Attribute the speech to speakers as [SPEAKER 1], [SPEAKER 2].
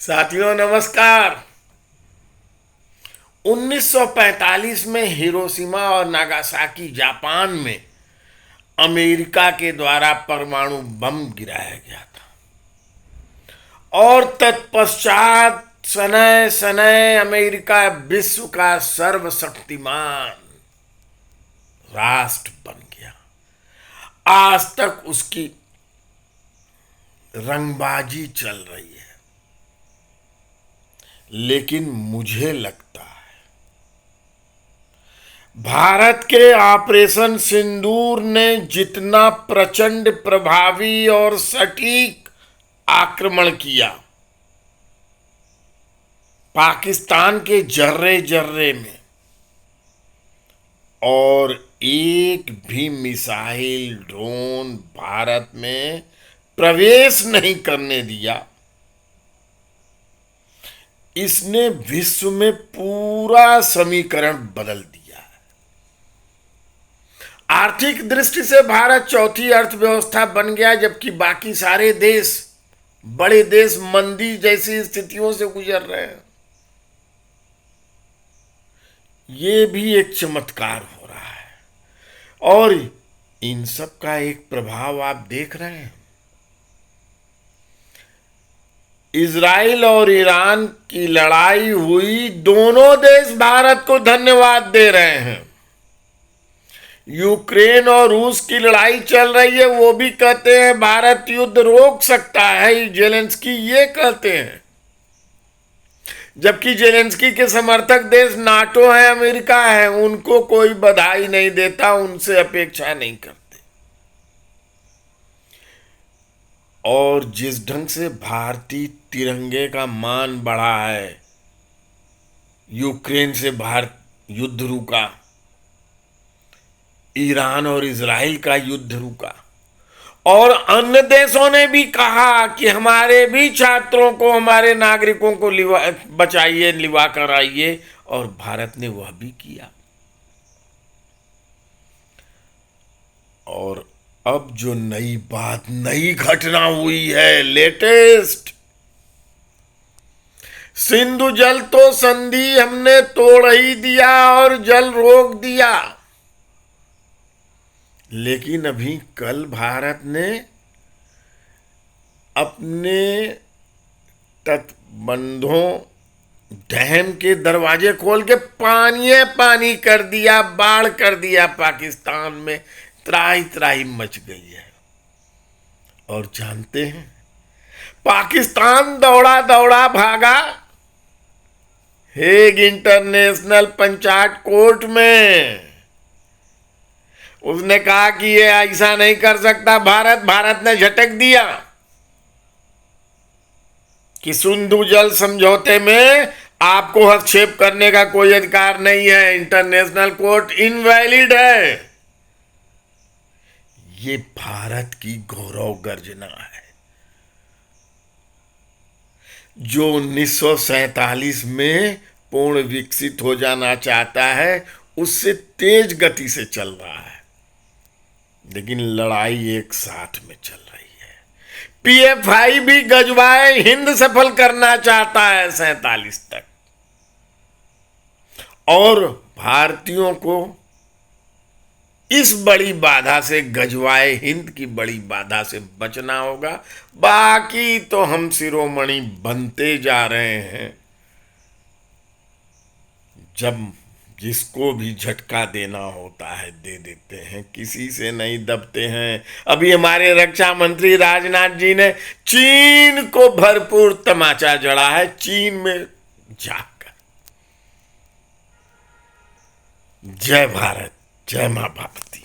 [SPEAKER 1] साथियों नमस्कार। 1945 में हिरोशिमा और नागासाकी जापान में अमेरिका के द्वारा परमाणु बम गिराया गया था और तत्पश्चात सनय सनय अमेरिका विश्व का सर्वशक्तिमान राष्ट्र बन गया। आज तक उसकी रंगबाजी चल रही है, लेकिन मुझे लगता है भारत के ऑपरेशन सिंदूर ने जितना प्रचंड, प्रभावी और सटीक आक्रमण किया, पाकिस्तान के जर्रे जर्रे में, और एक भी मिसाइल ड्रोन भारत में प्रवेश नहीं करने दिया, इसने विश्व में पूरा समीकरण बदल दिया है। आर्थिक दृष्टि से भारत चौथी अर्थव्यवस्था बन गया, जबकि बाकी सारे देश, बड़े देश मंदी जैसी स्थितियों से गुजर रहे हैं। ये भी एक चमत्कार हो रहा है, और इन सब का एक प्रभाव आप देख रहे हैं। इजराइल और ईरान की लड़ाई हुई, दोनों देश भारत को धन्यवाद दे रहे हैं। यूक्रेन और रूस की लड़ाई चल रही है, वो भी कहते हैं भारत युद्ध रोक सकता है, जेलेंस्की ये कहते हैं। जबकि जेलेंस्की के समर्थक देश नाटो है, अमेरिका है, उनको कोई बधाई नहीं देता, उनसे अपेक्षा नहीं करते। और जिस ढंग से भारतीय तिरंगे का मान बढ़ा है, यूक्रेन से भारत युद्ध रुका, ईरान और इजराइल का युद्ध रुका, और अन्य देशों ने भी कहा कि हमारे भी छात्रों को, हमारे नागरिकों को बचाइए, लिवा कर आइए, और भारत ने वह भी किया। और अब जो नई बात, नई घटना हुई है, लेटेस्ट, सिंधु जल तो संधि हमने तोड़ ही दिया और जल रोक दिया, लेकिन अभी कल भारत ने अपने तटबंधों, डैम के दरवाजे खोल के पानी कर दिया, बाढ़ कर दिया। पाकिस्तान में त्राही त्राही मच गई है। और जानते हैं, पाकिस्तान दौड़ा दौड़ा भागा हेग इंटरनेशनल पंचायत कोर्ट में। उसने कहा कि ये ऐसा नहीं कर सकता भारत ने झटक दिया कि सिंधु जल समझौते में आपको हस्तक्षेप करने का कोई अधिकार नहीं है, इंटरनेशनल कोर्ट इनवैलिड है। ये भारत की गौरव गर्जना है, जो 1947 में पूर्ण विकसित हो जाना चाहता है, उससे तेज गति से चल रहा है। लेकिन लड़ाई एक साथ में चल रही है। पीएफआई भी गजवाए हिंद सफल करना चाहता है 47 तक, और भारतीयों को इस बड़ी बाधा से, गजवाए हिंद की बड़ी बाधा से बचना होगा। बाकी तो हम शिरोमणि बनते जा रहे हैं। जब जिसको भी झटका देना होता है दे देते हैं, किसी से नहीं दबते हैं। अभी हमारे रक्षा मंत्री राजनाथ जी ने चीन को भरपूर तमाचा जड़ा है, चीन में जाकर। जय भारत, जय मां भारती।